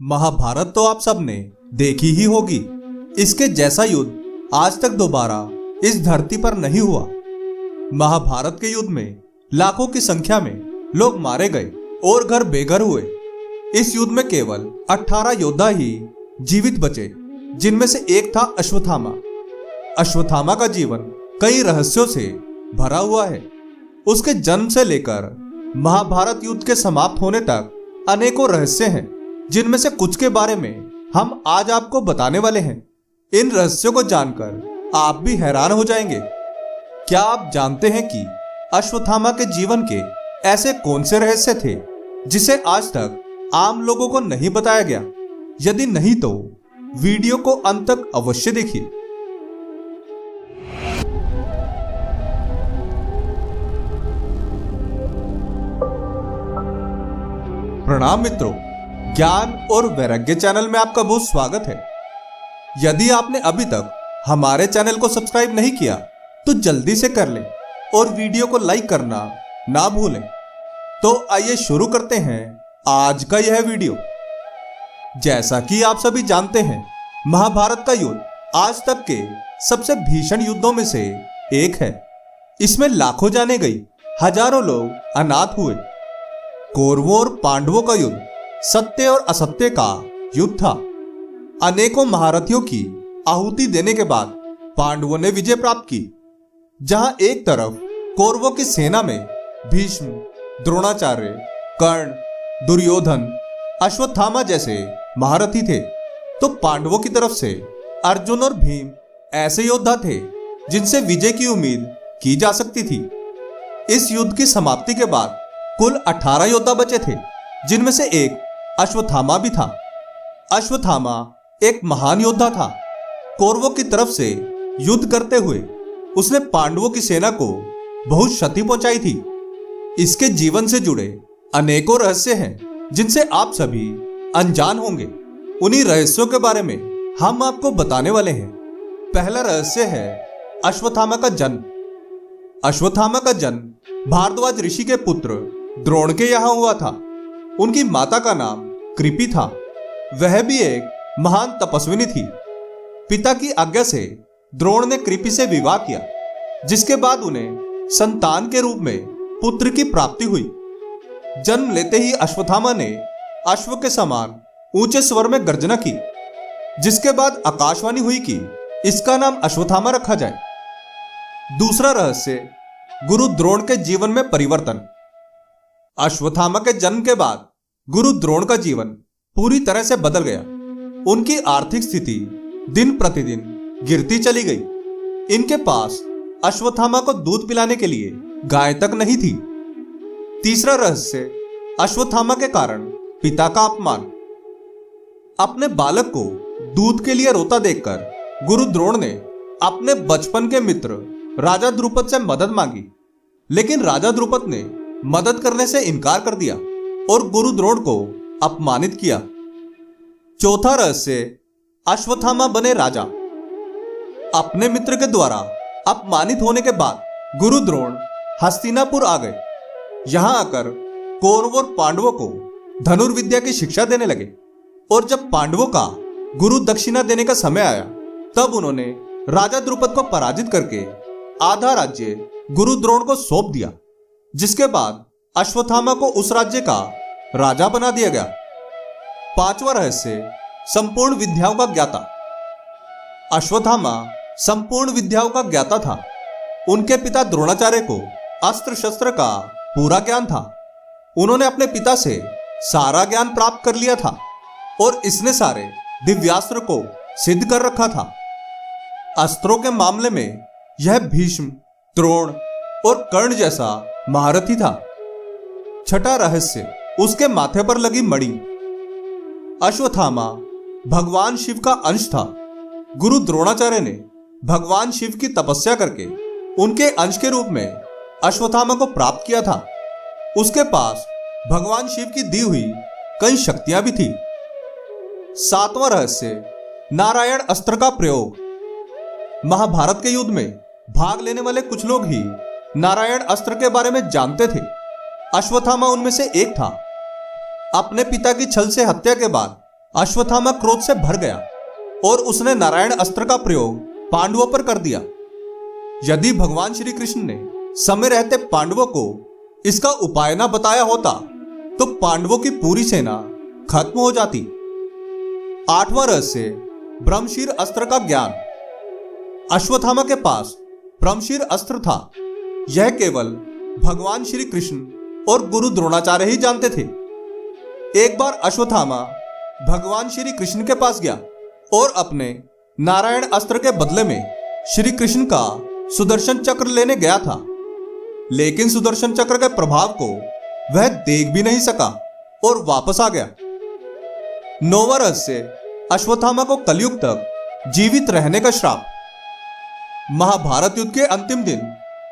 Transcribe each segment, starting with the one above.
महाभारत तो आप सबने देखी ही होगी। इसके जैसा युद्ध आज तक दोबारा इस धरती पर नहीं हुआ। महाभारत के युद्ध में लाखों की संख्या में लोग मारे गए और घर बेघर हुए। इस युद्ध में केवल 18 योद्धा ही जीवित बचे, जिनमें से एक था अश्वत्थामा। अश्वत्थामा का जीवन कई रहस्यों से भरा हुआ है। उसके जन्म से लेकर महाभारत युद्ध के समाप्त होने तक अनेकों रहस्य हैं, जिनमें से कुछ के बारे में हम आज आपको बताने वाले हैं। इन रहस्यों को जानकर आप भी हैरान हो जाएंगे। क्या आप जानते हैं कि अश्वत्थामा के जीवन के ऐसे कौन से रहस्य थे जिसे आज तक आम लोगों को नहीं बताया गया? यदि नहीं तो वीडियो को अंत तक अवश्य देखिए। प्रणाम मित्रों, ज्ञान और वैराग्य चैनल में आपका बहुत स्वागत है। यदि आपने अभी तक हमारे चैनल को सब्सक्राइब नहीं किया तो जल्दी से कर लें और वीडियो को लाइक करना ना भूलें। तो आइए शुरू करते हैं आज का यह वीडियो। जैसा कि आप सभी जानते हैं, महाभारत का युद्ध आज तक के सबसे भीषण युद्धों में से एक है। इसमें लाखों जाने गई, हजारों लोग अनाथ हुए। कौरवों और पांडवों का युद्ध सत्य और असत्य का युद्ध था। अनेकों महारथियों की आहुति देने के बाद पांडवों ने विजय प्राप्त की। जहां एक तरफ कौरवों की सेना में भीष्म, द्रोणाचार्य, कर्ण, दुर्योधन, अश्वत्थामा जैसे महारथी थे, तो पांडवों की तरफ से अर्जुन और भीम ऐसे योद्धा थे जिनसे विजय की उम्मीद की जा सकती थी। इस युद्ध की समाप्ति के बाद कुल 18 योद्धा बचे थे, जिनमें से एक अश्वत्थामा भी था। अश्वत्थामा एक महान योद्धा था। कौरवों की तरफ से युद्ध करते हुए उसने पांडवों की सेना को बहुत क्षति पहुंचाई थी। इसके जीवन से जुड़े अनेकों रहस्य हैं जिनसे आप सभी अनजान होंगे। उन्हीं रहस्यों के बारे में हम आपको बताने वाले हैं। पहला रहस्य है अश्वत्थामा का जन्म। अश्वत्थामा का जन्म भारद्वाज ऋषि के पुत्र द्रोण के यहां हुआ था। उनकी माता का नाम कृपि था। वह भी एक महान तपस्विनी थी। पिता की आज्ञा से द्रोण ने कृपि से विवाह किया, जिसके बाद उन्हें संतान के रूप में पुत्र की प्राप्ति हुई। जन्म लेते ही अश्वत्थामा ने अश्व के समान ऊंचे स्वर में गर्जना की, जिसके बाद आकाशवाणी हुई कि इसका नाम अश्वत्थामा रखा जाए। दूसरा रहस्य गुरु द्रोण के जीवन में परिवर्तन। अश्वत्थामा के जन्म के बाद गुरु द्रोण का जीवन पूरी तरह से बदल गया। उनकी आर्थिक स्थिति दिन प्रतिदिन गिरती चली गई। इनके पास अश्वत्थामा को दूध पिलाने के लिए गाय तक नहीं थी। तीसरा रहस्य अश्वत्थामा के कारण पिता का अपमान। अपने बालक को दूध के लिए रोता देखकर गुरु द्रोण ने अपने बचपन के मित्र राजा द्रुपद से मदद मांगी, लेकिन राजा द्रुपद ने मदद करने से इनकार कर दिया और गुरु द्रोण को अपमानित किया। चौथा रहस्य अश्वत्थामा बने राजा। अपने मित्र के द्वारा अपमानित होने के बाद गुरु द्रोण हस्तिनापुर आ गए। यहां आकर कौरवों और पांडवों को धनुर्विद्या की शिक्षा देने लगे, और जब पांडवों का गुरु दक्षिणा देने का समय आया, तब उन्होंने राजा द्रुपद को पराजित करके आधा राज्य गुरु द्रोण को सौंप दिया, जिसके बाद अश्वत्थामा को उस राज्य का राजा बना दिया गया। पांचवा रहस्य संपूर्ण विद्याओं का ज्ञाता। अश्वत्थामा संपूर्ण विद्याओं का ज्ञाता था। उनके पिता द्रोणाचार्य को अस्त्र शस्त्र का पूरा ज्ञान था। उन्होंने अपने पिता से सारा ज्ञान प्राप्त कर लिया था और इसने सारे दिव्यास्त्र को सिद्ध कर रखा था। अस्त्रों के मामले में यह भीष्म, द्रोण और कर्ण जैसा महारथी था। छठा रहस्य उसके माथे पर लगी मणि। अश्वत्थामा भगवान शिव का अंश था। गुरु द्रोणाचार्य ने भगवान शिव की तपस्या करके उनके अंश के रूप में अश्वत्थामा को प्राप्त किया था। उसके पास भगवान शिव की दी हुई कई शक्तियां भी थी। सातवां रहस्य नारायण अस्त्र का प्रयोग। महाभारत के युद्ध में भाग लेने वाले कुछ लोग ही नारायण अस्त्र के बारे में जानते थे। अश्वत्थामा उनमें से एक था। अपने पिता की छल से हत्या के बाद अश्वत्थामा क्रोध से भर गया और उसने नारायण अस्त्र का प्रयोग पांडवों पर कर दिया। यदि भगवान श्री कृष्ण ने समय रहते पांडवों को इसका उपाय ना बताया होता तो पांडवों की पूरी सेना खत्म हो जाती। 8वां रहस्य, ब्रह्मशीर अस्त्र का ज्ञान। अश्वत्थामा के पास ब्रह्मशीर अस्त्र था। यह केवल भगवान श्री कृष्ण और गुरु द्रोणाचार्य ही जानते थे। एक बार अश्वत्थामा भगवान श्री कृष्ण के पास गया और अपने नारायण अस्त्र के बदले में श्री कृष्ण का सुदर्शन चक्र लेने गया था, लेकिन सुदर्शन चक्र के प्रभाव को वह देख भी नहीं सका और वापस आ गया। 9वां रहस्य, अश्वत्थामा को कलयुग तक जीवित रहने का श्राप। महाभारत युद्ध के अंतिम दिन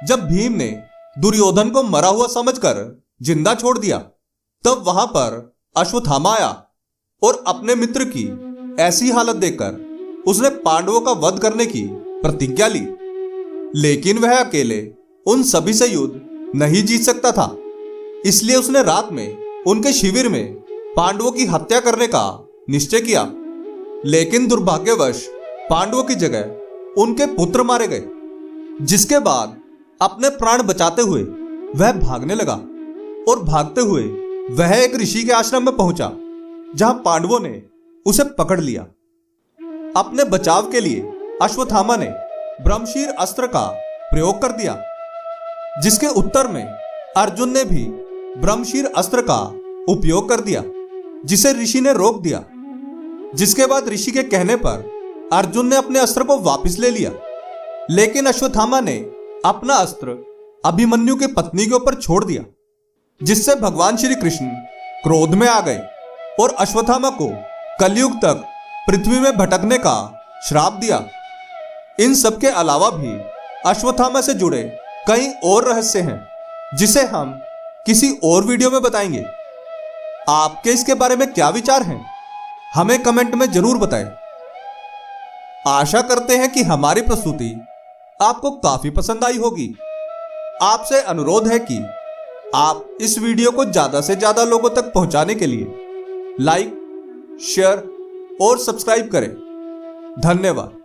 जब भीम ने दुर्योधन को मरा हुआ समझकर जिंदा छोड़ दिया, तब वहां पर अश्वत्थामा आया और अपने मित्र की ऐसी हालत देखकर उसने पांडवों का वध करने की प्रतिज्ञा ली। लेकिन वह अकेले उन सभी से युद्ध नहीं जीत सकता था, इसलिए उसने रात में उनके शिविर में पांडवों की हत्या करने का निश्चय किया। लेकिन दुर्भाग्यवश पांडवों की जगह उनके पुत्र मारे गए, जिसके बाद अपने प्राण बचाते हुए वह भागने लगा और भागते हुए वह एक ऋषि के आश्रम में पहुंचा, जहां पांडवों ने उसे पकड़ लिया। अपने बचाव के लिए अश्वत्थामा ने ब्रह्मशीर अस्त्र का प्रयोग कर दिया, जिसके उत्तर में अर्जुन ने भी ब्रह्मशीर अस्त्र का उपयोग कर दिया, जिसे ऋषि ने रोक दिया। जिसके बाद ऋषि के कहने पर अर्जुन ने अपने अस्त्र को वापस ले लिया, लेकिन अश्वत्थामा ने अपना अस्त्र अभिमन्यु की पत्नी के ऊपर छोड़ दिया, जिससे भगवान श्री कृष्ण क्रोध में आ गए और अश्वत्थामा को कलयुग तक पृथ्वी में भटकने का श्राप दिया। इन सब के अलावा भी अश्वत्थामा से जुड़े कई और रहस्य हैं, जिसे हम किसी और वीडियो में बताएंगे। आपके इसके बारे में क्या विचार हैं, हमें कमेंट में जरूर बताएं। आशा करते हैं कि हमारी प्रस्तुति आपको काफी पसंद आई होगी। आपसे अनुरोध है कि आप इस वीडियो को ज्यादा से ज्यादा लोगों तक पहुंचाने के लिए लाइक, शेयर और सब्सक्राइब करें। धन्यवाद।